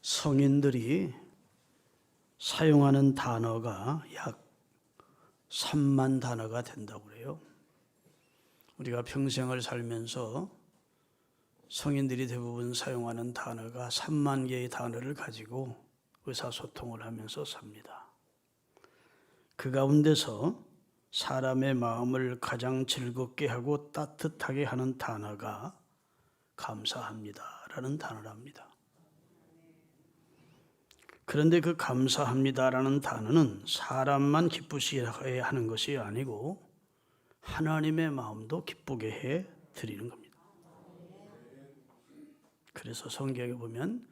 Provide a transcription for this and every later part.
성인들이 사용하는 단어가 약 3만 단어가 된다고 그래요. 우리가 평생을 살면서 성인들이 대부분 사용하는 단어가 3만 개의 단어를 가지고 의사소통을 하면서 삽니다. 그 가운데서 사람의 마음을 가장 즐겁게 하고 따뜻하게 하는 단어가 감사합니다라는 단어랍니다. 그런데 그 감사합니다라는 단어는 사람만 기쁘시게 하는 것이 아니고 하나님의 마음도 기쁘게 해 드리는 겁니다. 그래서 성경에 보면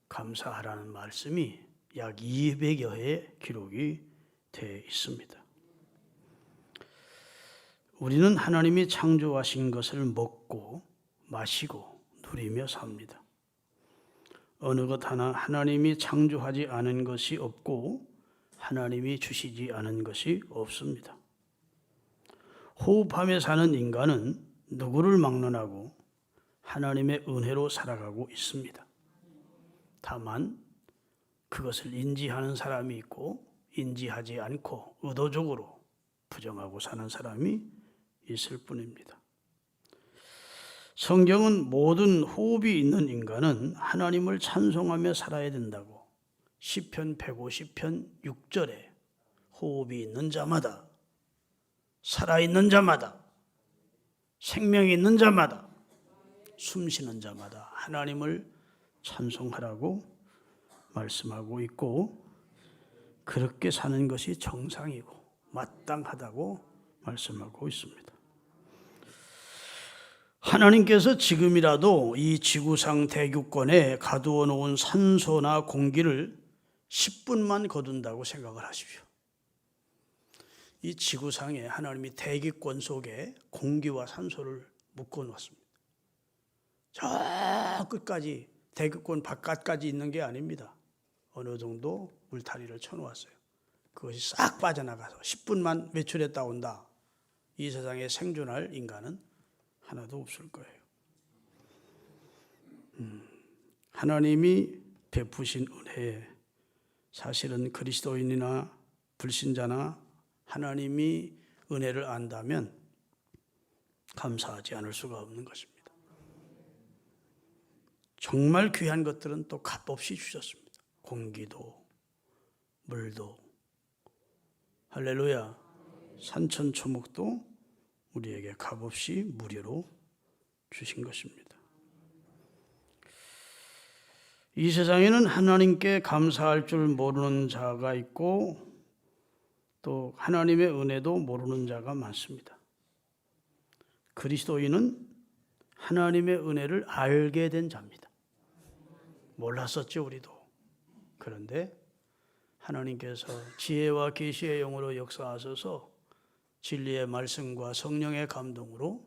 감사하라는 말씀이 약 200여 회 기록이 되어 있습니다. 우리는 하나님이 창조하신 것을 먹고 마시고 누리며 삽니다. 어느 것 하나 하나님이 창조하지 않은 것이 없고 하나님이 주시지 않은 것이 없습니다. 호흡하며 사는 인간은 누구를 막론하고 하나님의 은혜로 살아가고 있습니다. 다만 그것을 인지하는 사람이 있고 인지하지 않고 의도적으로 부정하고 사는 사람이 있을 뿐입니다. 성경은 모든 호흡이 있는 인간은 하나님을 찬송하며 살아야 된다고 시편 150편 6절에 호흡이 있는 자마다 살아있는 자마다 생명이 있는 자마다 숨쉬는 자마다 하나님을 찬송하라고 말씀하고 있고 그렇게 사는 것이 정상이고 마땅하다고 말씀하고 있습니다. 하나님께서 지금이라도 이 지구상 대기권에 가두어 놓은 산소나 공기를 10분만 거둔다고 생각을 하십시오. 이 지구상에 하나님이 대기권 속에 공기와 산소를 묶어 놓았습니다. 저 끝까지 대기권 바깥까지 있는 게 아닙니다. 어느 정도 울타리를 쳐놓았어요. 그것이 싹 빠져나가서 10분만 외출했다 온다. 이 세상에 생존할 인간은 하나도 없을 거예요. 하나님이 베푸신 은혜에 사실은 그리스도인이나 불신자나 하나님이 은혜를 안다면 감사하지 않을 수가 없는 것입니다. 정말 귀한 것들은 또 값없이 주셨습니다. 공기도 물도 할렐루야 산천초목도 우리에게 값없이 무료로 주신 것입니다. 이 세상에는 하나님께 감사할 줄 모르는 자가 있고 또 하나님의 은혜도 모르는 자가 많습니다. 그리스도인은 하나님의 은혜를 알게 된 자입니다. 몰랐었죠, 우리도. 그런데 하나님께서 지혜와 계시의 영으로 역사하셔서 진리의 말씀과 성령의 감동으로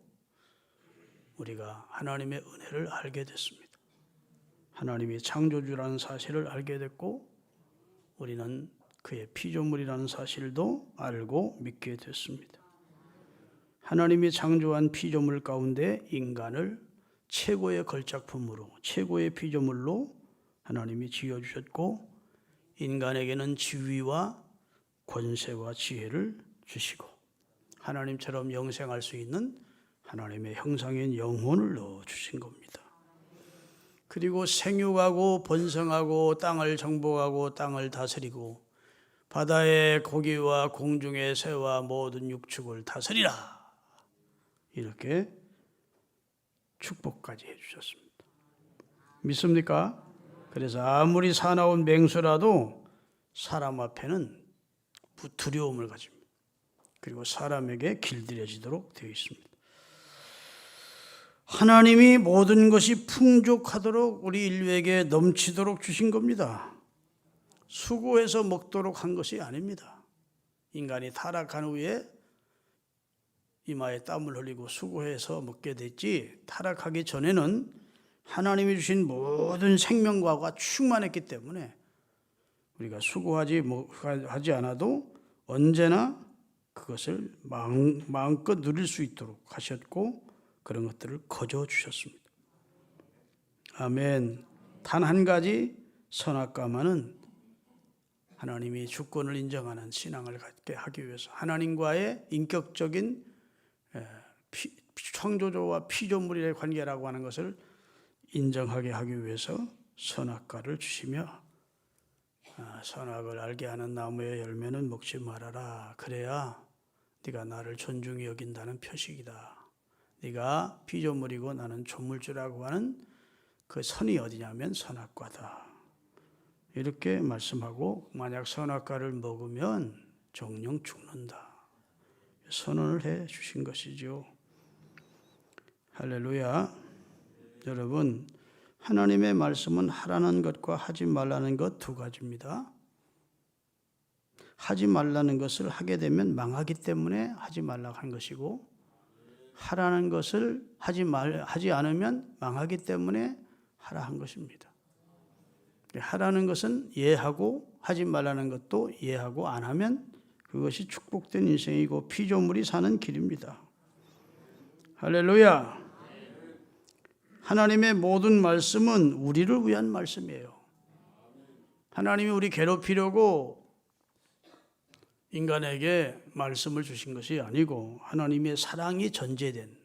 우리가 하나님의 은혜를 알게 됐습니다. 하나님이 창조주라는 사실을 알게 됐고 우리는 그의 피조물이라는 사실도 알고 믿게 됐습니다. 하나님이 창조한 피조물 가운데 인간을 최고의 걸작품으로 최고의 피조물로 하나님이 지어주셨고 인간에게는 지위와 권세와 지혜를 주시고 하나님처럼 영생할 수 있는 하나님의 형상인 영혼을 넣어주신 겁니다. 그리고 생육하고 번성하고 땅을 정복하고 땅을 다스리고 바다의 고기와 공중의 새와 모든 육축을 다스리라 이렇게 축복까지 해주셨습니다. 믿습니까? 그래서 아무리 사나운 맹수라도 사람 앞에는 두려움을 가집니다. 그리고 사람에게 길들여지도록 되어 있습니다. 하나님이 모든 것이 풍족하도록 우리 인류에게 넘치도록 주신 겁니다. 수고해서 먹도록 한 것이 아닙니다. 인간이 타락한 후에 이마에 땀을 흘리고 수고해서 먹게 됐지 타락하기 전에는 하나님이 주신 모든 생명과가 충만했기 때문에 우리가 수고하지 않아도 언제나 그것을 마음껏 누릴 수 있도록 하셨고 그런 것들을 거저 주셨습니다. 아멘. 단 한 가지 선악과만은 하나님이 주권을 인정하는 신앙을 갖게 하기 위해서 하나님과의 인격적인 창조주와 피조물의 관계라고 하는 것을 인정하게 하기 위해서 선악과를 주시며 선악을 알게 하는 나무의 열매는 먹지 말아라. 그래야 네가 나를 존중히 여긴다는 표식이다. 네가 피조물이고 나는 조물주라고 하는 그 선이 어디냐면 선악과다. 이렇게 말씀하고 만약 선악과를 먹으면 정령 죽는다. 선언을 해 주신 것이죠. 할렐루야. 여러분, 하나님의 말씀은 하라는 것과 하지 말라는 것 두 가지입니다. 하지 말라는 것을 하게 되면 망하기 때문에 하지 말라고 한 것이고, 하라는 것을 하지 않으면 망하기 때문에 하라 한 것입니다. 하라는 것은 예하고 하지 말라는 것도 예하고 안 하면 그것이 축복된 인생이고 피조물이 사는 길입니다. 할렐루야. 하나님의 모든 말씀은 우리를 위한 말씀이에요. 하나님이 우리 괴롭히려고 인간에게 말씀을 주신 것이 아니고 하나님의 사랑이 전제된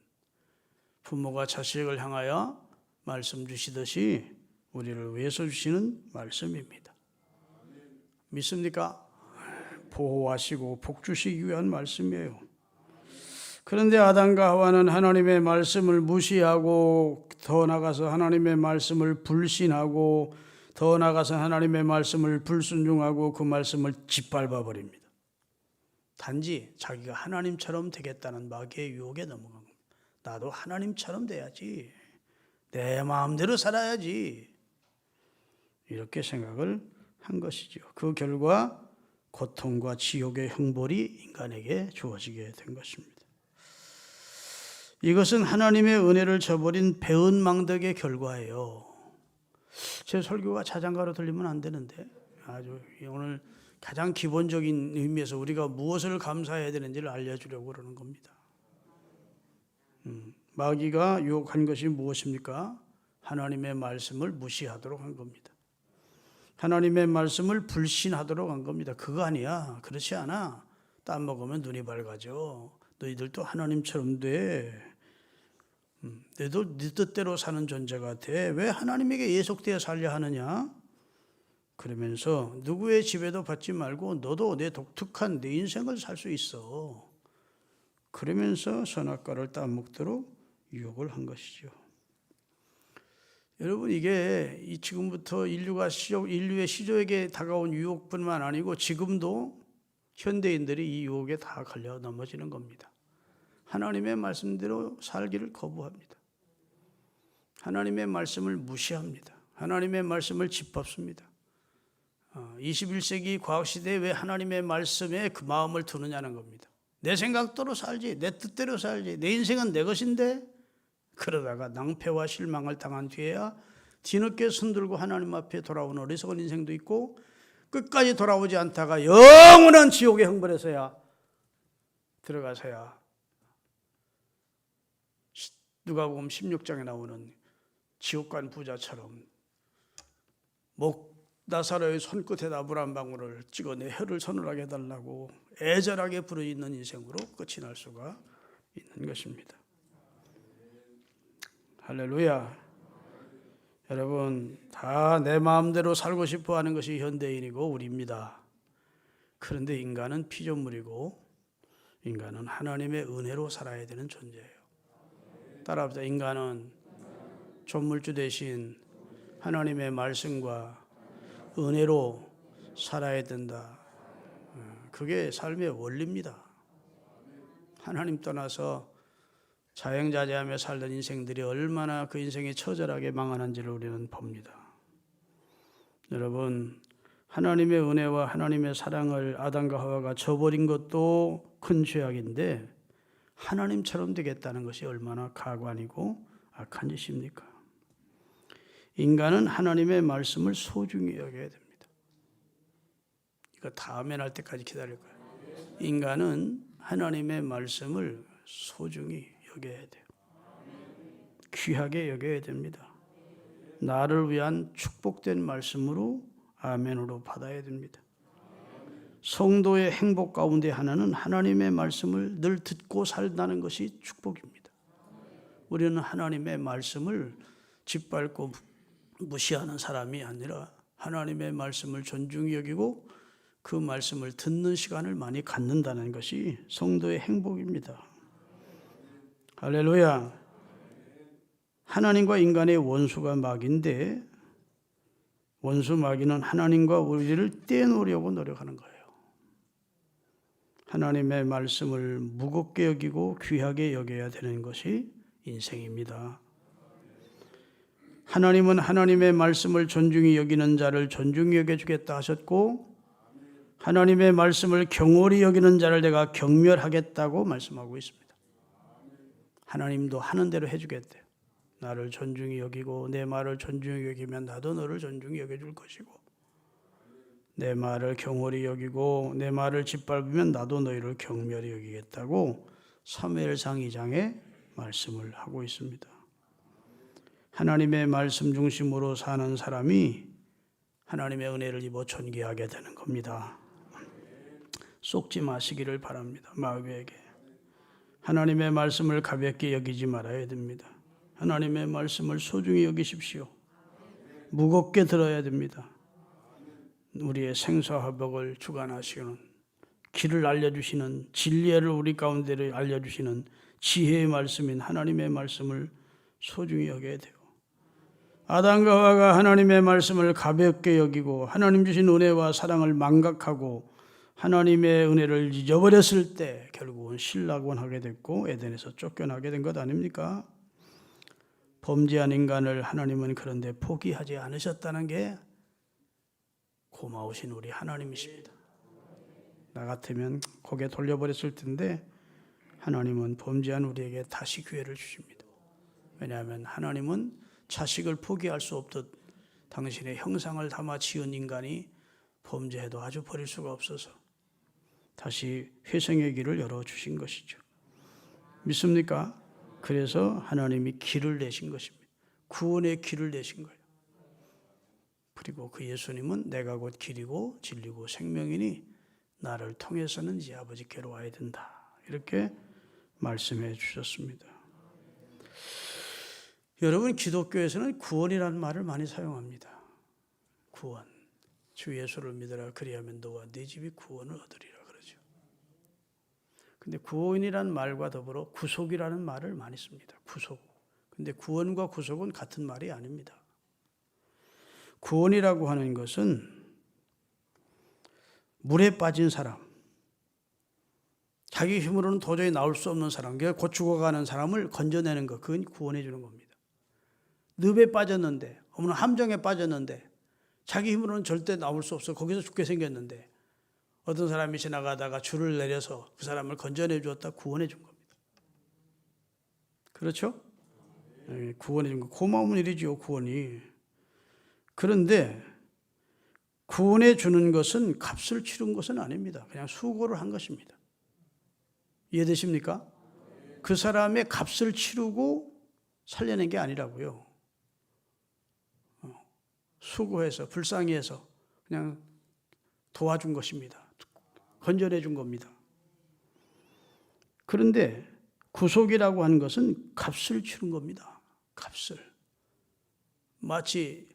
부모가 자식을 향하여 말씀 주시듯이 우리를 위해서 주시는 말씀입니다. 믿습니까? 보호하시고 복 주시기 위한 말씀이에요. 그런데 아담과 하와는 하나님의 말씀을 무시하고 더 나아가서 하나님의 말씀을 불신하고 더 나아가서 하나님의 말씀을 불순종하고 그 말씀을 짓밟아 버립니다. 단지 자기가 하나님처럼 되겠다는 마귀의 유혹에 넘어간 겁니다. 나도 하나님처럼 돼야지. 내 마음대로 살아야지. 이렇게 생각을 한 것이죠. 그 결과 고통과 지옥의 형벌이 인간에게 주어지게 된 것입니다. 이것은 하나님의 은혜를 저버린 배은망덕의 결과예요. 제 설교가 자장가로 들리면 안 되는데 아주 오늘 가장 기본적인 의미에서 우리가 무엇을 감사해야 되는지를 알려주려고 그러는 겁니다. 마귀가 유혹한 것이 무엇입니까? 하나님의 말씀을 무시하도록 한 겁니다. 하나님의 말씀을 불신하도록 한 겁니다. 그거 아니야. 그렇지 않아. 땀 먹으면 눈이 밝아져. 너희들도 하나님처럼 돼. 너희도 네 뜻대로 사는 존재가 돼. 왜 하나님에게 예속되어 살려 하느냐? 그러면서 누구의 지배도 받지 말고 너도 내 독특한 내 인생을 살 수 있어. 그러면서 선악과를 따먹도록 유혹을 한 것이죠. 여러분, 이게 지금부터 인류의 시조에게 다가온 유혹뿐만 아니고 지금도 현대인들이 이 유혹에 다 걸려 넘어지는 겁니다. 하나님의 말씀대로 살기를 거부합니다. 하나님의 말씀을 무시합니다. 하나님의 말씀을 짓밟습니다. 21세기 과학시대에 왜 하나님의 말씀에 그 마음을 두느냐는 겁니다. 내 생각대로 살지, 내 뜻대로 살지, 내 인생은 내 것인데 그러다가 낭패와 실망을 당한 뒤에야 뒤늦게 손들고 하나님 앞에 돌아온 어리석은 인생도 있고 끝까지 돌아오지 않다가 영원한 지옥의 형벌에서야 들어가서야 누가복음 16장에 나오는 지옥간 부자처럼 나사로의 손끝에다 물 한 방울을 찍어 내 혀를 서늘하게 해달라고 애절하게 부르짖는 인생으로 끝이 날 수가 있는 것입니다. 할렐루야. 여러분, 다 내 마음대로 살고 싶어 하는 것이 현대인이고 우리입니다. 그런데 인간은 피조물이고 인간은 하나님의 은혜로 살아야 되는 존재예요. 따라합시다. 인간은 조물주 대신 하나님의 말씀과 은혜로 살아야 된다. 그게 삶의 원리입니다. 하나님 떠나서 자영자재하며 살던 인생들이 얼마나 그 인생이 처절하게 망하는지를 우리는 봅니다. 여러분, 하나님의 은혜와 하나님의 사랑을 아담과 하와가 저버린 것도 큰 죄악인데 하나님처럼 되겠다는 것이 얼마나 가관이고 악한 짓입니까? 인간은 하나님의 말씀을 소중히 여겨야 됩니다. 이거 다음에 날 때까지 기다릴 거예요. 인간은 하나님의 말씀을 소중히 여겨야 돼요. 귀하게 여겨야 됩니다. 나를 위한 축복된 말씀으로 아멘으로 받아야 됩니다. 성도의 행복 가운데 하나는 하나님의 말씀을 늘 듣고 살다는 것이 축복입니다. 우리는 하나님의 말씀을 짓밟고 무시하는 사람이 아니라 하나님의 말씀을 존중히 여기고 그 말씀을 듣는 시간을 많이 갖는다는 것이 성도의 행복입니다. 할렐루야. 하나님과 인간의 원수가 마귀인데 원수 마귀는 하나님과 우리를 떼놓으려고 노력하는 거예요. 하나님의 말씀을 무겁게 여기고 귀하게 여겨야 되는 것이 인생입니다. 하나님은 하나님의 말씀을 존중히 여기는 자를 존중히 여겨주겠다 하셨고 하나님의 말씀을 경홀히 여기는 자를 내가 경멸하겠다고 말씀하고 있습니다. 하나님도 하는 대로 해주겠대요. 나를 존중히 여기고 내 말을 존중히 여기면 나도 너를 존중히 여겨줄 것이고 내 말을 경홀히 여기고 내 말을 짓밟으면 나도 너희를 경멸히 여기겠다고 사무엘상 2장에 말씀을 하고 있습니다. 하나님의 말씀 중심으로 사는 사람이 하나님의 은혜를 입어 존귀하게 되는 겁니다. 쏟지 마시기를 바랍니다. 마귀에게. 하나님의 말씀을 가볍게 여기지 말아야 됩니다. 하나님의 말씀을 소중히 여기십시오. 무겁게 들어야 됩니다. 우리의 생사화복을 주관하시는 길을 알려주시는 진리를 우리 가운데를 알려주시는 지혜의 말씀인 하나님의 말씀을 소중히 여겨야 돼요. 아담과 하와가 하나님의 말씀을 가볍게 여기고 하나님 주신 은혜와 사랑을 망각하고 하나님의 은혜를 잊어버렸을 때 결국은 신락원하게 됐고 에덴에서 쫓겨나게 된 것 아닙니까? 범죄한 인간을 하나님은 그런데 포기하지 않으셨다는 게 고마우신 우리 하나님이십니다. 나 같으면 고개 돌려버렸을 텐데 하나님은 범죄한 우리에게 다시 기회를 주십니다. 왜냐하면 하나님은 자식을 포기할 수 없듯 당신의 형상을 담아 지은 인간이 범죄해도 아주 버릴 수가 없어서 다시 회생의 길을 열어주신 것이죠. 믿습니까? 그래서 하나님이 길을 내신 것입니다. 구원의 길을 내신 거예요. 그리고 그 예수님은 내가 곧 길이고 진리고 생명이니 나를 통해서는 이 아버지께로 와야 된다. 이렇게 말씀해 주셨습니다. 여러분, 기독교에서는 구원이라는 말을 많이 사용합니다. 구원. 주 예수를 믿어라. 그리하면 너와 네 집이 구원을 얻으리라 그러죠. 근데 구원이라는 말과 더불어 구속이라는 말을 많이 씁니다. 구속. 근데 구원과 구속은 같은 말이 아닙니다. 구원이라고 하는 것은 물에 빠진 사람, 자기 힘으로는 도저히 나올 수 없는 사람, 곧 죽어가는 사람을 건져내는 것, 그건 구원해 주는 겁니다. 늪에 빠졌는데, 어머나 함정에 빠졌는데 자기 힘으로는 절대 나올 수 없어. 거기서 죽게 생겼는데 어떤 사람이 지나가다가 줄을 내려서 그 사람을 건져내 주었다, 구원해 준 겁니다. 그렇죠? 네, 구원해 준 거 고마운 일이죠, 구원이. 그런데 구원해 주는 것은 값을 치른 것은 아닙니다. 그냥 수고를 한 것입니다. 이해되십니까? 그 사람의 값을 치르고 살려낸 게 아니라고요. 수고해서 불쌍히 해서 그냥 도와준 것입니다. 건져내 준 겁니다. 그런데 구속이라고 하는 것은 값을 치른 겁니다. 값을. 마치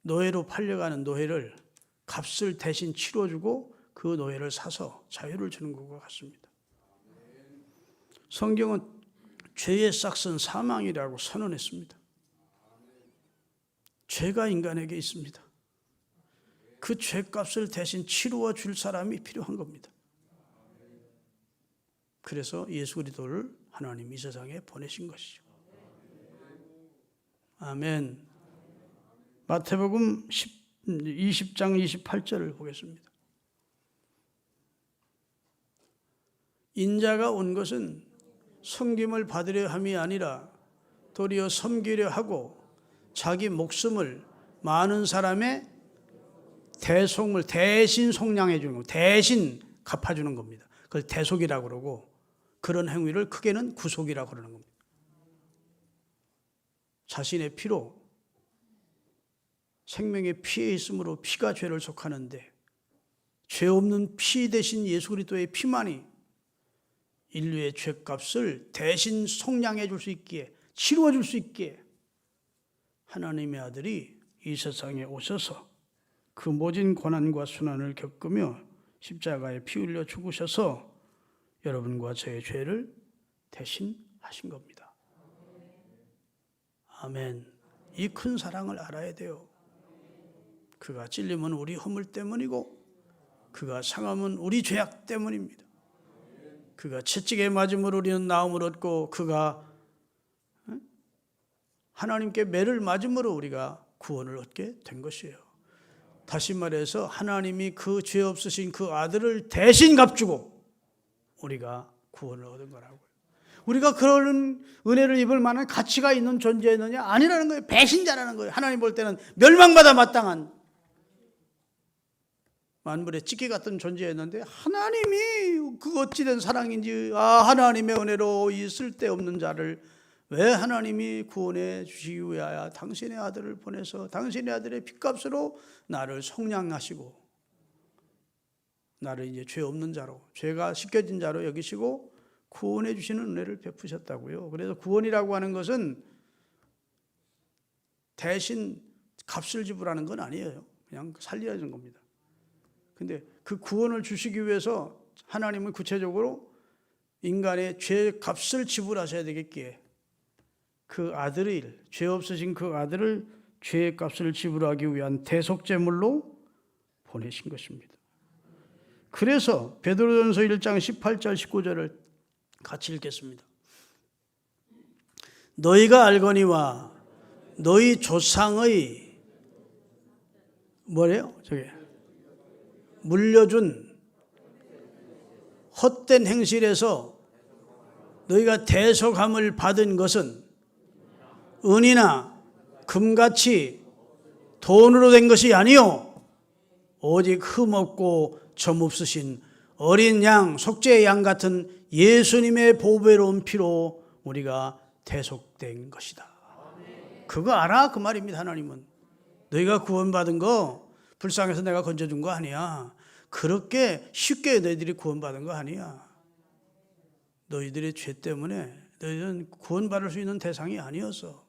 노예로 팔려가는 노예를 값을 대신 치러주고 그 노예를 사서 자유를 주는 것과 같습니다. 성경은 죄의 싹은 사망이라고 선언했습니다. 죄가 인간에게 있습니다. 그 죄값을 대신 치루어 줄 사람이 필요한 겁니다. 그래서 예수 그리스도를 하나님이 이 세상에 보내신 것이죠. 아멘. 마태복음 20장 28절을 보겠습니다. 인자가 온 것은 섬김을 받으려 함이 아니라 도리어 섬기려 하고 자기 목숨을 많은 사람의 대속물, 대신 속량해 주는 겁니다. 대신 갚아주는 겁니다. 그걸 대속이라고 그러고 그런 행위를 크게는 구속이라고 그러는 겁니다. 자신의 피로 생명의 피에 있으므로 피가 죄를 속하는데 죄 없는 피 대신 예수 그리스도의 피만이 인류의 죄값을 대신 속량해 줄 수 있기에, 치루어 줄 수 있기에 하나님의 아들이 이 세상에 오셔서 그 모진 고난과 순환을 겪으며 십자가에 피 흘려 죽으셔서 여러분과 저의 죄를 대신하신 겁니다. 아멘. 이 큰 사랑을 알아야 돼요. 그가 찔림은 우리 허물 때문이고 그가 상함은 우리 죄악 때문입니다. 그가 채찍에 맞음으로 우리는 나음을 얻고 그가 하나님께 매를 맞음으로 우리가 구원을 얻게 된 것이에요. 다시 말해서 하나님이 그 죄 없으신 그 아들을 대신 값주고 우리가 구원을 얻은 거라고요. 우리가 그런 은혜를 입을 만한 가치가 있는 존재였느냐? 아니라는 거예요. 배신자라는 거예요. 하나님 볼 때는 멸망받아 마땅한 만물의 찌개 같은 존재였는데 하나님이 그 어찌된 사랑인지 하나님의 은혜로 이 쓸데없는 자를 왜 하나님이 구원해 주시기 위하여 당신의 아들을 보내서 당신의 아들의 핏값으로 나를 속량하시고 나를 이제 죄 없는 자로, 죄가 씻겨진 자로 여기시고 구원해 주시는 은혜를 베푸셨다고요. 그래서 구원이라고 하는 것은 대신 값을 지불하는 건 아니에요. 그냥 살리라는 겁니다. 근데 그 구원을 주시기 위해서 하나님은 구체적으로 인간의 죄 값을 지불하셔야 되겠기에 그 아들을, 죄 없으신 그 아들을 죄의 값을 지불하기 위한 대속제물로 보내신 것입니다. 그래서 베드로전서 1장 18절 19절을 같이 읽겠습니다. 너희가 알거니와 너희 조상의 뭐래요? 저게 물려준 헛된 행실에서 너희가 대속함을 받은 것은 은이나 금같이 돈으로 된 것이 아니요 오직 흠없고 점없으신 어린 양, 속죄의 양 같은 예수님의 보배로운 피로 우리가 대속된 것이다. 그거 알아? 그 말입니다. 하나님은 너희가 구원받은 거 불쌍해서 내가 건져준 거 아니야. 그렇게 쉽게 너희들이 구원받은 거 아니야. 너희들의 죄 때문에 너희들은 구원받을 수 있는 대상이 아니었어.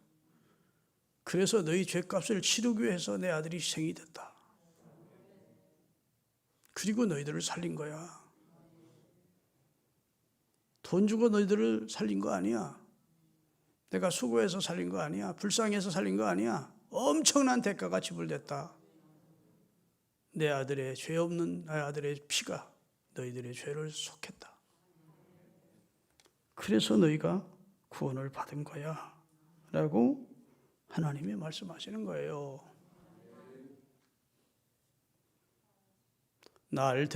그래서 너희 죄값을 치르기 위해서 내 아들이 희생이 됐다. 그리고 너희들을 살린 거야. 돈 주고 너희들을 살린 거 아니야. 내가 수고해서 살린 거 아니야. 불쌍해서 살린 거 아니야. 엄청난 대가가 지불됐다. 내 아들의 죄 없는 내 아들의 피가 너희들의 죄를 속했다. 그래서 너희가 구원을 받은 거야 라고 하나님이 말씀하시는 거예요. 날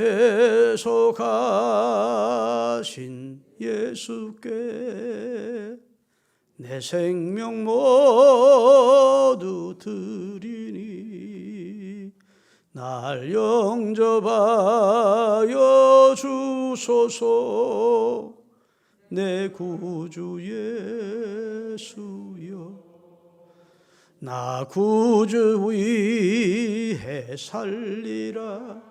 대속하신 예수께 내 생명 모두 드리니 날 영접하여 주소서 내 구주 예수여 나 구주 위해 살리라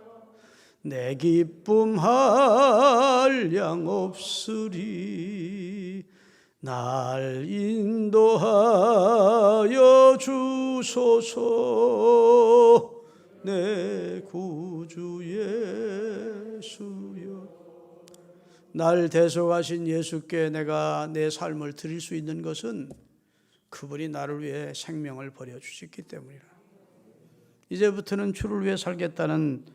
내 기쁨 한량 없으리 날 인도하여 주소서 내 구주 예수여 날 대속하신 예수께 내가 내 삶을 드릴 수 있는 것은 그분이 나를 위해 생명을 버려주셨기 때문이라. 이제부터는 주를 위해 살겠다는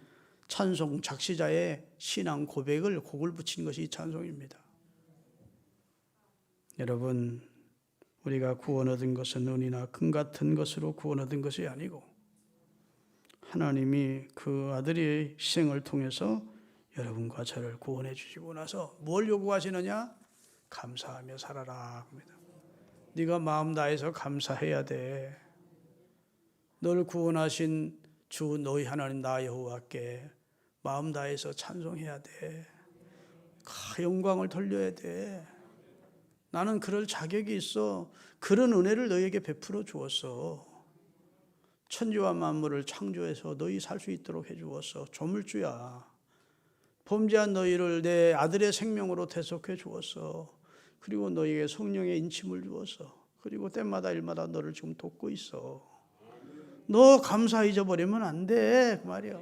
찬송 작시자의 신앙 고백을 곡을 붙인 것이 이 찬송입니다. 여러분, 우리가 구원 얻은 것은 은이나 금 같은 것으로 구원 얻은 것이 아니고 하나님이 그 아들의 희생을 통해서 여러분과 저를 구원해 주시고 나서 뭘 요구하시느냐? 감사하며 살아라 합니다. 네가 마음 다해서 감사해야 돼. 너를 구원하신 주 너희 하나님 나 여호와께 마음 다해서 찬송해야 돼. 영광을 돌려야 돼. 나는 그럴 자격이 있어. 그런 은혜를 너희에게 베풀어 주었어. 천지와 만물을 창조해서 너희 살 수 있도록 해주었어. 조물주야. 범죄한 너희를 내 아들의 생명으로 대속해 주었어. 그리고 너희에게 성령의 인침을 주었어. 그리고 때마다 일마다 너를 지금 돕고 있어. 너 감사 잊어버리면 안 돼. 그 말이야.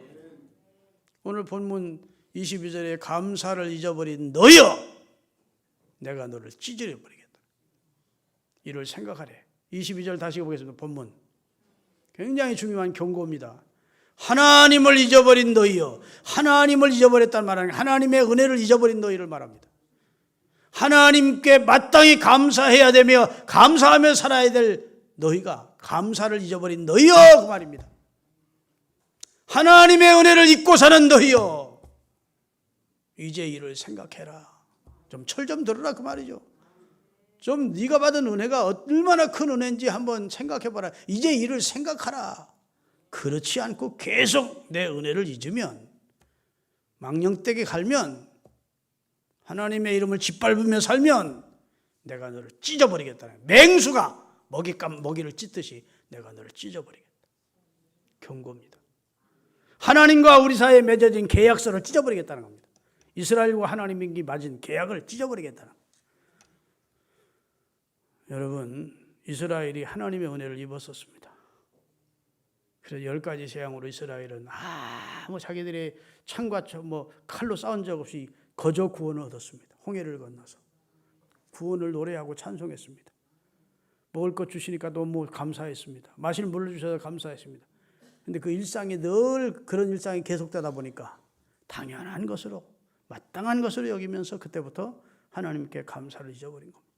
오늘 본문 22절에 감사를 잊어버린 너여, 내가 너를 찢어려 버리겠다. 이를 생각하래. 22절 다시 보겠습니다. 본문. 굉장히 중요한 경고입니다. 하나님을 잊어버린 너희여. 하나님을 잊어버렸다는 말은 하나님의 은혜를 잊어버린 너희를 말합니다. 하나님께 마땅히 감사해야 되며 감사하며 살아야 될 너희가 감사를 잊어버린 너희여, 그 말입니다. 하나님의 은혜를 잊고 사는 너희여, 이제 이를 생각해라. 좀 철 좀 들으라, 그 말이죠. 좀 네가 받은 은혜가 얼마나 큰 은혜인지 한번 생각해봐라. 이제 이를 생각하라. 그렇지 않고 계속 내 은혜를 잊으면, 망령되게 갈면, 하나님의 이름을 짓밟으며 살면 내가 너를 찢어버리겠다는, 맹수가 먹이를 찢듯이 내가 너를 찢어버리겠다. 경고입니다. 하나님과 우리 사이에 맺어진 계약서를 찢어버리겠다는 겁니다. 이스라엘과 하나님이 맺은 계약을 찢어버리겠다는 겁니다. 여러분, 이스라엘이 하나님의 은혜를 입었었습니다. 그래서 10가지 재앙으로 이스라엘은 자기들의 창과 칼로 싸운 적 없이 거저 구원을 얻었습니다. 홍해를 건너서 구원을 노래하고 찬송했습니다. 먹을 것 주시니까 너무 감사했습니다. 마실 물을 주셔서 감사했습니다. 그런데 그 일상이 늘 그런 일상이 계속되다 보니까 당연한 것으로, 마땅한 것으로 여기면서 그때부터 하나님께 감사를 잊어버린 겁니다.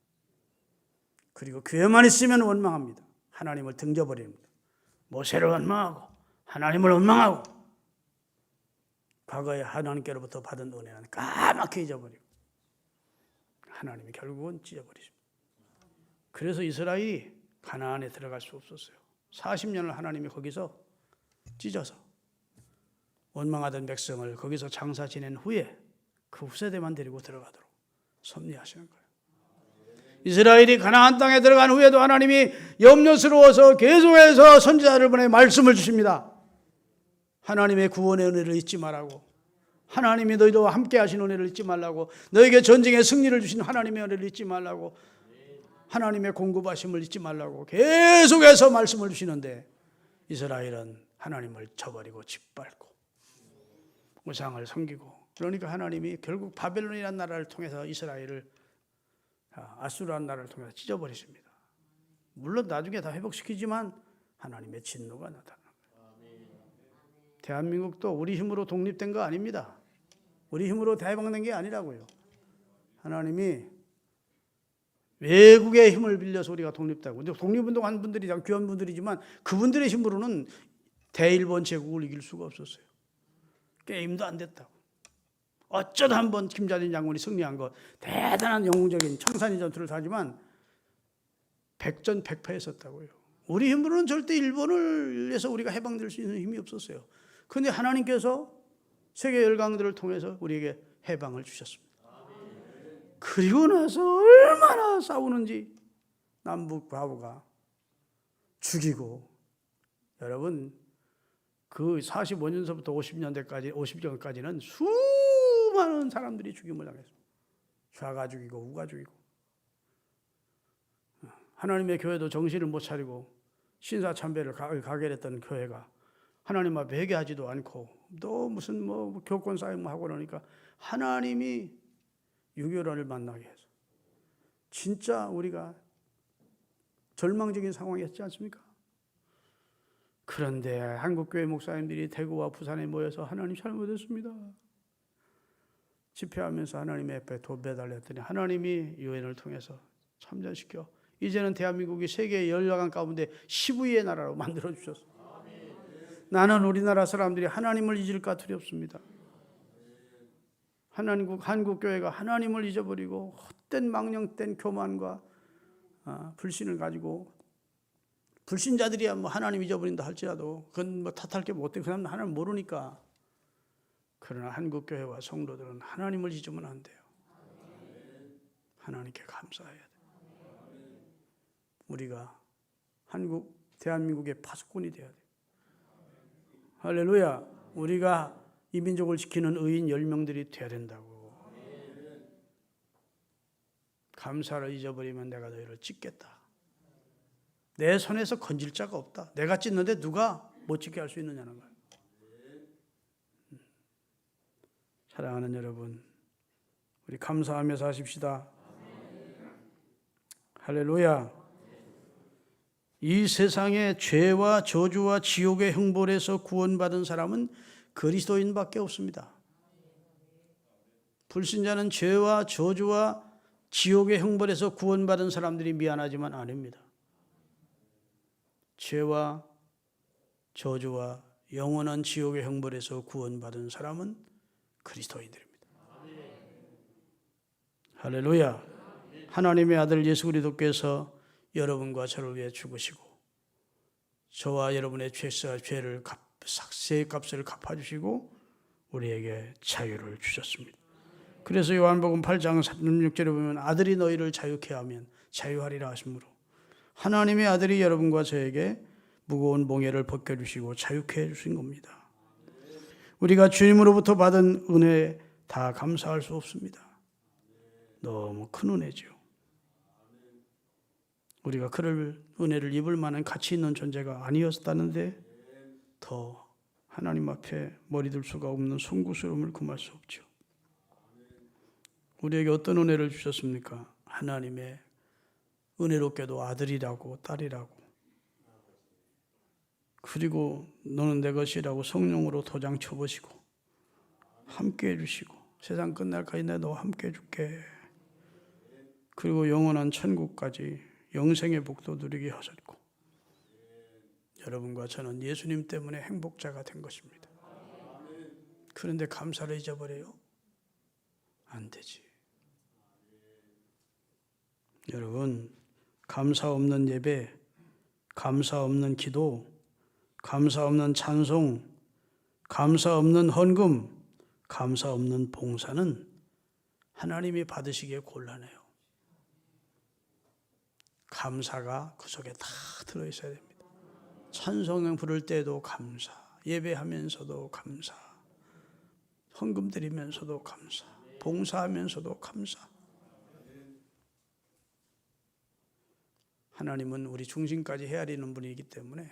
그리고 교회만 있으면 원망합니다. 하나님을 등져버립니다. 모세를 원망하고 하나님을 원망하고 과거에 하나님께로부터 받은 은혜는 까맣게 잊어버리고 하나님이 결국은 찢어버리십니다. 그래서 이스라엘이 가나안에 들어갈 수 없었어요. 40년을 하나님이 거기서 찢어서 원망하던 백성을 거기서 장사 지낸 후에 그 후세대만 데리고 들어가도록 섭리하시는 거예요. 이스라엘이 가나안 땅에 들어간 후에도 하나님이 염려스러워서 계속해서 선지자를 보내 말씀을 주십니다. 하나님의 구원의 은혜를 잊지 말라고, 하나님이 너희도 함께 하신 은혜를 잊지 말라고, 너에게 전쟁의 승리를 주신 하나님의 은혜를 잊지 말라고, 하나님의 공급하심을 잊지 말라고 계속해서 말씀을 주시는데 이스라엘은 하나님을 저버리고 짓밟고 우상을 섬기고, 그러니까 하나님이 결국 바벨론이라는 나라를 통해서 이스라엘을 아수르라는 나라를 통해서 찢어버리십니다. 물론 나중에 다 회복시키지만 하나님의 진노가 나타나는 거예요. 대한민국도 우리 힘으로 독립된 거 아닙니다. 우리 힘으로 대박낸 게 아니라고요. 하나님이 외국의 힘을 빌려서 우리가 독립되고, 근데 독립운동한 분들이 다 귀한 분들이지만 그분들의 힘으로는 대일본 제국을 이길 수가 없었어요. 게임도 안 됐다고. 어쩌다 한번 김자진 장군이 승리한 거, 대단한 영웅적인 청산리 전투를 하지만 백전백패했었다고요. 우리 힘으로는 절대 일본을 위해서 우리가 해방될 수 있는 힘이 없었어요. 그런데 하나님께서 세계 열강들을 통해서 우리에게 해방을 주셨습니다. 그리고 나서 얼마나 싸우는지 남북 과부가 죽이고, 여러분 그 45년서부터 50년까지는 수많은 사람들이 죽임을 당했습니다. 좌가 죽이고 우가 죽이고, 하나님의 교회도 정신을 못 차리고 신사참배를 가결했던 교회가 하나님 앞에 회개하지도 않고 또 무슨 교권 싸움 하고 그러니까 하나님이 유교란을 만나게 해서 진짜 우리가 절망적인 상황이었지 않습니까? 그런데 한국교회 목사님들이 대구와 부산에 모여서 하나님 잘못했습니다, 집회하면서 하나님의 앞에 매달렸더니 하나님이 유엔을 통해서 참전시켜 이제는 대한민국이 세계 열여강 가운데 10위의 나라로 만들어주셨습니다. 나는 우리나라 사람들이 하나님을 잊을까 두렵습니다. 한국교회가 하나님을 잊어버리고 헛된 망령된 교만과 불신을 가지고, 불신자들이야 하나님 잊어버린다 할지라도 그건 탓할 게 못 돼. 그 사람은 하나님 모르니까. 그러나 한국교회와 성도들은 하나님을 잊으면 안 돼요. 하나님께 감사해야 돼요. 우리가 대한민국의 파수꾼이 돼야 돼요. 할렐루야. 우리가 이 민족을 지키는 의인 10명들이 돼야 된다고. 감사를 잊어버리면 내가 너희를 찢겠다. 내 손에서 건질 자가 없다. 내가 찢는데 누가 못 찢게 할 수 있느냐는 거예요. 사랑하는 여러분, 우리 감사하며 사십시다. 할렐루야. 이 세상의 죄와 저주와 지옥의 형벌에서 구원받은 사람은 그리스도인밖에 없습니다. 불신자는 죄와 저주와 지옥의 형벌에서 구원받은 사람들이 미안하지만 아닙니다. 죄와 저주와 영원한 지옥의 형벌에서 구원받은 사람은 그리스도인들입니다. 할렐루야. 하나님의 아들 예수 그리스도께서 여러분과 저를 위해 죽으시고 저와 여러분의 죄를 삭세값을 갚아주시고 우리에게 자유를 주셨습니다. 그래서 요한복음 8장 36절에 보면 아들이 너희를 자유케 하면 자유하리라 하시므로 하나님의 아들이 여러분과 저에게 무거운 몽해를 벗겨주시고 자유케 해주신 겁니다. 우리가 주님으로부터 받은 은혜에 다 감사할 수 없습니다. 너무 큰 은혜죠. 우리가 그럴 은혜를 입을 만한 가치 있는 존재가 아니었다는데 더 하나님 앞에 머리 들 수가 없는 송구스러움을 금할 수 없죠. 우리에게 어떤 은혜를 주셨습니까? 하나님의 은혜롭게도 아들이라고 딸이라고 그리고 너는 내 것이라고 성령으로 도장 쳐보시고 함께 해주시고 세상 끝날까지 내가 너와 함께 해줄게. 그리고 영원한 천국까지 영생의 복도 누리게 하셨고 여러분과 저는 예수님 때문에 행복자가 된 것입니다. 그런데 감사를 잊어버려요? 안 되지. 여러분, 감사 없는 예배, 감사 없는 기도, 감사 없는 찬송, 감사 없는 헌금, 감사 없는 봉사는 하나님이 받으시기에 곤란해요. 감사가 그 속에 다 들어있어야 됩니다. 찬송 부를 때도 감사, 예배하면서도 감사, 헌금 드리면서도 감사, 봉사하면서도 감사. 하나님은 우리 중심까지 헤아리는 분이기 때문에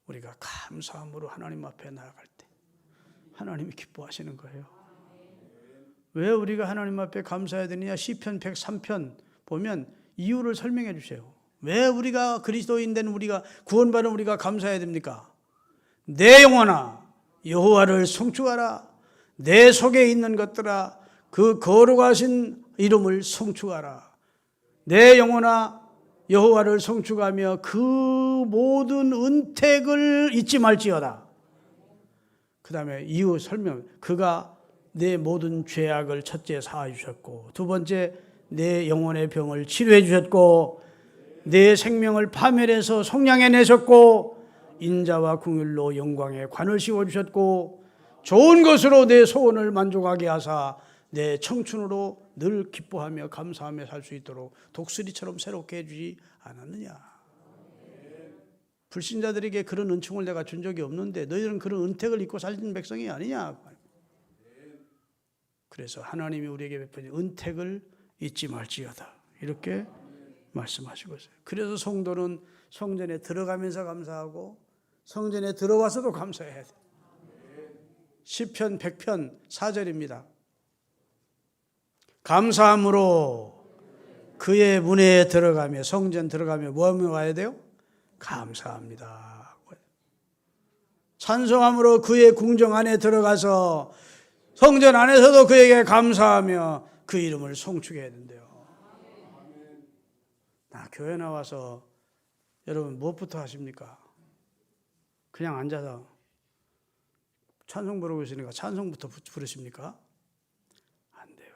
우리가 감사함으로 하나님 앞에 나아갈 때 하나님이 기뻐하시는 거예요. 왜 우리가 하나님 앞에 감사해야 되느냐? 시편 103편 보면 이유를 설명해 주세요. 왜 우리가 그리스도인 된 우리가 구원받은 우리가 감사해야 됩니까? 내 영혼아 여호와를 송축하라. 내 속에 있는 것들아 그 거룩하신 이름을 송축하라. 내 영혼아 여호와를 송축하며 그 모든 은택을 잊지 말지어다. 그 다음에 이유 설명. 그가 내 모든 죄악을 첫째 사하여 주셨고 두 번째 내 영혼의 병을 치료해 주셨고 내 생명을 파멸해서 속량해 내셨고 인자와 긍휼로 영광의 관을 씌워 주셨고 좋은 것으로 내 소원을 만족하게 하사 내 청춘으로 늘 기뻐하며 감사하며 살 수 있도록 독수리처럼 새롭게 해주지 않았느냐. 불신자들에게 그런 은총을 내가 준 적이 없는데 너희들은 그런 은택을 입고 살던 백성이 아니냐. 그래서 하나님이 우리에게 베푸신 은택을 잊지 말지어다 이렇게 말씀하시고 있어요. 그래서 성도는 성전에 들어가면서 감사하고 성전에 들어와서도 감사해야 돼요. 시편 100편 4절입니다. 감사함으로 그의 문에 들어가며 성전 들어가며 뭐 하며 와야 돼요? 감사합니다. 찬송함으로 그의 궁정 안에 들어가서 성전 안에서도 그에게 감사하며 그 이름을 송축해야 된대요. 교회 나와서 여러분 무엇부터 하십니까? 그냥 앉아서 찬송 부르고 있으니까 찬송부터 부르십니까? 안 돼요.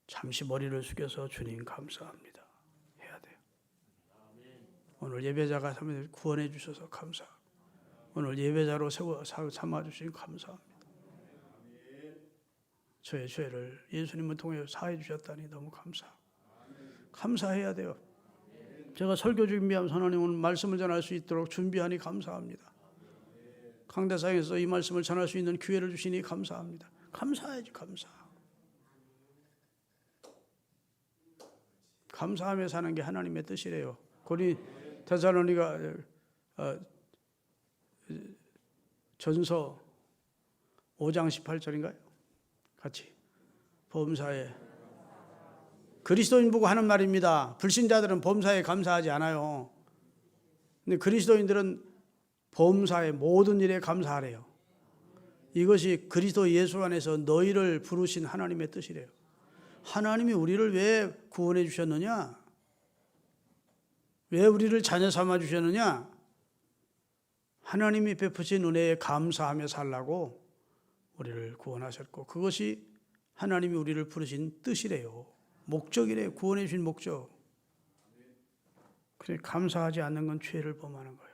잠시 머리를 숙여서 주님 감사합니다 해야 돼요. 오늘 예배자가 구원해 주셔서 감사합니다. 오늘 예배자로 삼아주신 감사합니다. 저의 죄를 예수님을 통해 사해 주셨다니 너무 감사해야 돼요. 제가 설교 준비하면서 하나님 오늘 말씀을 전할 수 있도록 준비하니 감사합니다. 강대상에서 이 말씀을 전할 수 있는 기회를 주시니 감사합니다. 감사해야지, 감사. 감사하며 사는 게 하나님의 뜻이래요. 고리 데살로니가 전서 5장 18절인가요? 같이 범사에 그리스도인 보고 하는 말입니다. 불신자들은 범사에 감사하지 않아요. 근데 그리스도인들은 범사의 모든 일에 감사하래요. 이것이 그리스도 예수 안에서 너희를 부르신 하나님의 뜻이래요. 하나님이 우리를 왜 구원해 주셨느냐? 왜 우리를 자녀 삼아 주셨느냐? 하나님이 베푸신 은혜에 감사하며 살라고 우리를 구원하셨고, 그것이 하나님이 우리를 부르신 뜻이래요. 목적이래요. 구원해 주신 목적. 그래, 감사하지 않는 건 죄를 범하는 거예요.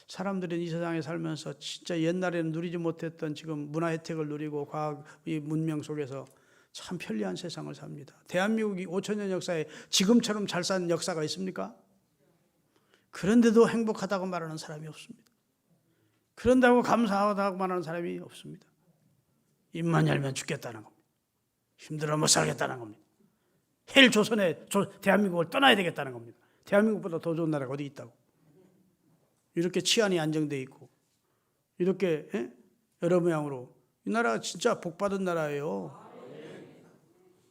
사람들은 이 세상에 살면서 진짜 옛날에는 누리지 못했던 지금 문화 혜택을 누리고 과학의 문명 속에서 참 편리한 세상을 삽니다. 대한민국이 5천년 역사에 지금처럼 잘 사는 역사가 있습니까? 그런데도 행복하다고 말하는 사람이 없습니다. 그런다고 감사하다고 말하는 사람이 없습니다. 입만 열면 죽겠다는 겁니다. 힘들어 못 살겠다는 겁니다. 헬 조선에 대한민국을 떠나야 되겠다는 겁니다. 대한민국보다 더 좋은 나라가 어디 있다고. 이렇게 치안이 안정되어 있고 이렇게 여러 모양으로 이 나라가 진짜 복받은 나라예요.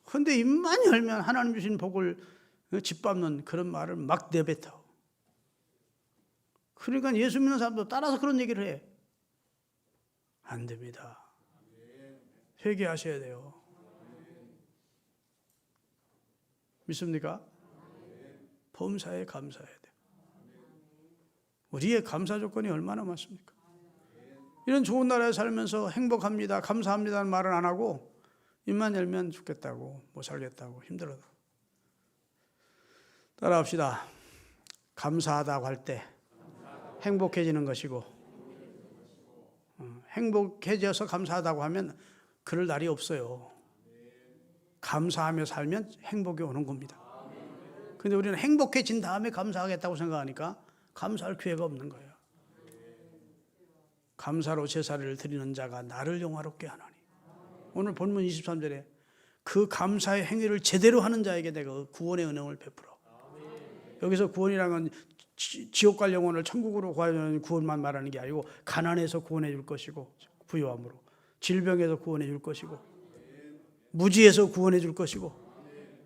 그런데 입만 열면 하나님 주신 복을 짓밟는 그런 말을 막 내뱉어. 그러니까 예수 믿는 사람도 따라서 그런 얘기를 해. 안 됩니다. 회개하셔야 돼요. 믿습니까? 범사에 감사해야 돼요. 우리의 감사 조건이 얼마나 많습니까? 이런 좋은 나라에 살면서 행복합니다, 감사합니다는 말을 안 하고 입만 열면 죽겠다고, 못 살겠다고, 힘들어도. 따라합시다. 감사하다고 할 때 행복해지는 것이고, 행복해져서 감사하다고 하면 그럴 날이 없어요. 감사하며 살면 행복이 오는 겁니다. 그런데 우리는 행복해진 다음에 감사하겠다고 생각하니까 감사할 기회가 없는 거예요. 감사로 제사를 드리는 자가 나를 영화롭게 하나니. 오늘 본문 23절에 그 감사의 행위를 제대로 하는 자에게 내가 구원의 은혜를 베풀어. 여기서 구원이라는 건 지옥 갈 영혼을 천국으로 가는 구원만 말하는 게 아니고, 가난에서 구원해 줄 것이고, 부유함으로 질병에서 구원해 줄 것이고, 무지에서 구원해 줄 것이고,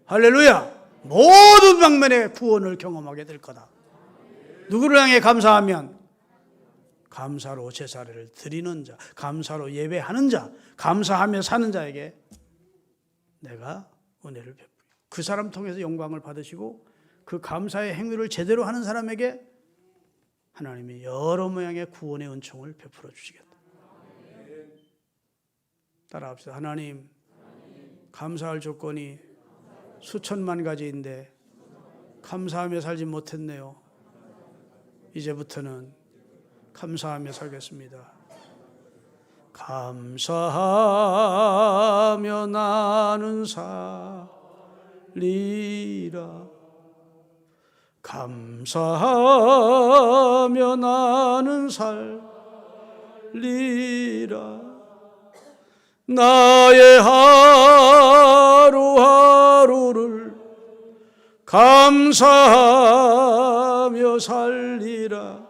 할렐루야! 모든 방면의 구원을 경험하게 될 거다. 누구를 향해 감사하면? 감사로 제사를 드리는 자, 감사로 예배하는 자, 감사하며 사는 자에게 내가 은혜를 베풀어. 그 사람 통해서 영광을 받으시고, 그 감사의 행위를 제대로 하는 사람에게 하나님이 여러 모양의 구원의 은총을 베풀어 주시겠다. 따라합시다. 하나님, 감사할 조건이 수천만 가지인데 감사하며 살지 못했네요. 이제부터는 감사하며 살겠습니다. 감사하며 나는 살리라. 감사하며 나는 살리라. 나의 하루하루를 감사하며 살리라.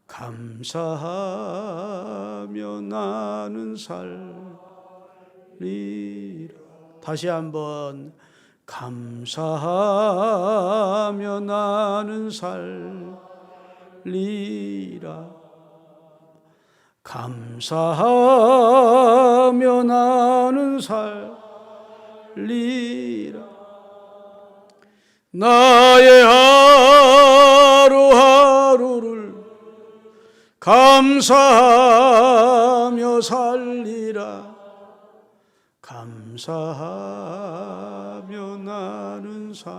감사하며 나는 살리라. 다시 한번. 감사하며 나는 살리라. 감사하며 나는 살리라. 나의 하루하루를 감사하며 살리라. 감사하며 나는 살리라.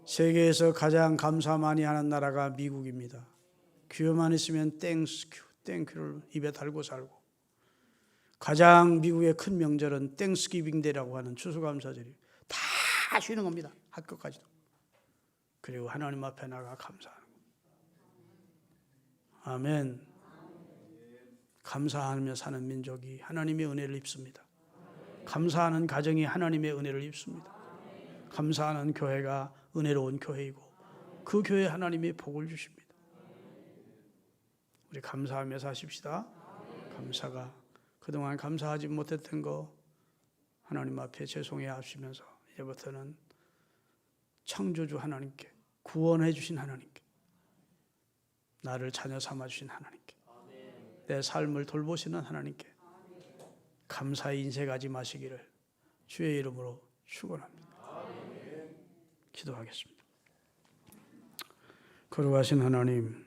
세계에서 가장 감사 많이 하는 나라가 미국입니다. 기회만 있으면 땡큐를 입에 달고 살고, 가장 미국의 큰 명절은 땡스기빙 데이라고 하는 추수감사절이 다 쉬는 겁니다. 학교까지도. 그리고 하나님 앞에 나가 감사하는 것. 아멘. 감사하며 사는 민족이 하나님의 은혜를 입습니다. 감사하는 가정이 하나님의 은혜를 입습니다. 감사하는 교회가 은혜로운 교회이고 그 교회에 하나님이 복을 주십니다. 우리 감사하며 사십시다. 감사가 그동안 감사하지 못했던 거 하나님 앞에 죄송해 하시면서 이제부터는 창조주 하나님께, 구원해 주신 하나님께, 나를 자녀 삼아 주신 하나님께, 내 삶을 돌보시는 하나님께 감사의 인색하지 마시기를 주의 이름으로 축원합니다. 기도하겠습니다. 거룩하신 하나님,